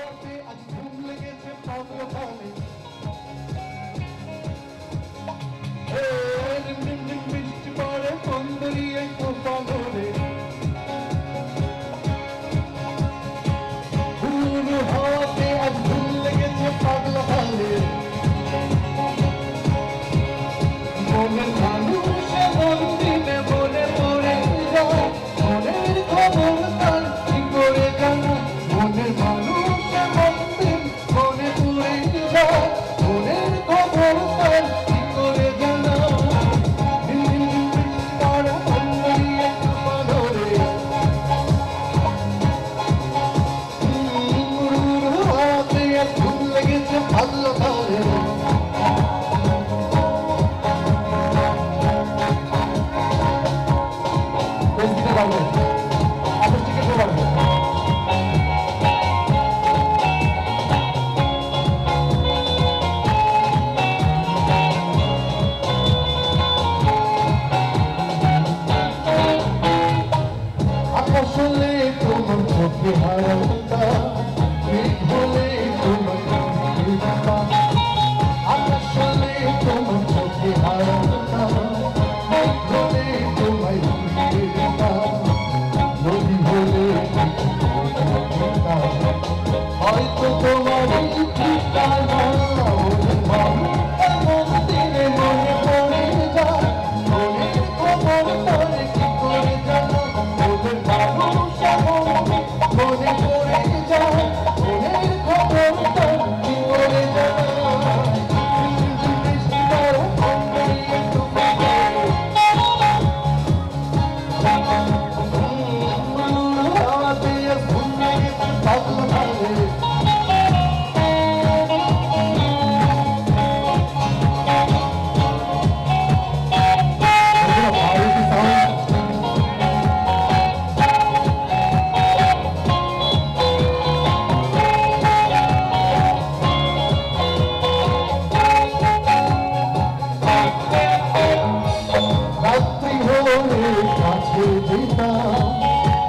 হাতে আজ ঘুম লেগেছে পাগল ভালে রিম রিম রিম বৃষ্টি পড়ে বন্দরিয়ে কোপানোরে বুড়ো হাতে আজ ঘুম লেগেছে পাগল ভালে মনের মানুষে মন দিনে মনে পড়ে যায় মনের খবর তার কি করে জানা মনের মানুষে মন দিন মনে পড়ে যায় মনের খবর তার কি করে জানা তার বন্দরিয়ে কোপানোরে বুড়ো হাতে আজ ঘুম লেগেছে পাগল ভালে আসলে তোমার চোখে হারাটা মেঘ হলে তোমার আসলে তোমার চোখে হারাটা মেঘ হলে তোমায় নদী হলে হয়তো তোমার ঠিকানা এমন দিনে মনে পড়ে যায় মনে খবর পড়ে কি করে জানা ওদের মানুষ মনে পড়ে যায় মনের খবর পড়ে কি করে জানা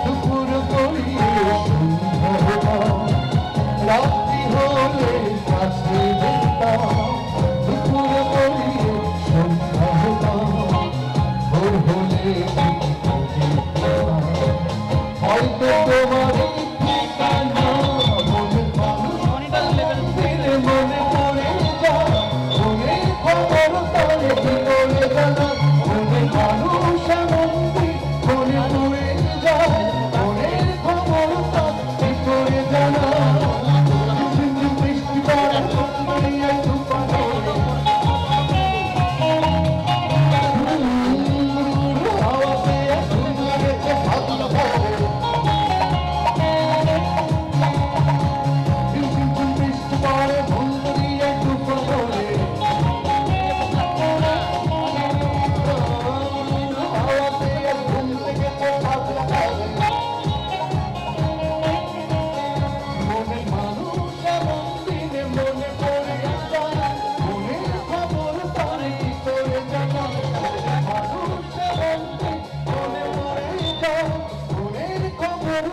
দুপুর করিয়ে সন্ধ্যা হতাম রাত্রি হলে কাছে যেতাম দুপুর করিয়ে সন্ধ্যা হতাম ভোর হলে হয়তো তোমার ঠিকানা মনের মানুষ দিলে মনে পড়ে যায় মনের খবর তাহলে কি করে জানা মনের মানুষ মনে পড়ে যায় মনের খবর তার কি করে জানা বৃষ্টি পড়ে বন্দরিয়ে কোপানোরে হাওয়াতে ঘুম লেগেছে পাগল ভালে বৃষ্টি পড়ে বন্দরিয়ে কোপানোরে হাওয়াতে ঘুম লেগেছে পাগল ভালে মনের মানুষ এমন দিনে মনে পড়ে যায় মনের খবর তারে কি করে জানা মানুষ এমন দিন মনে পড়ে যায় মনের খবর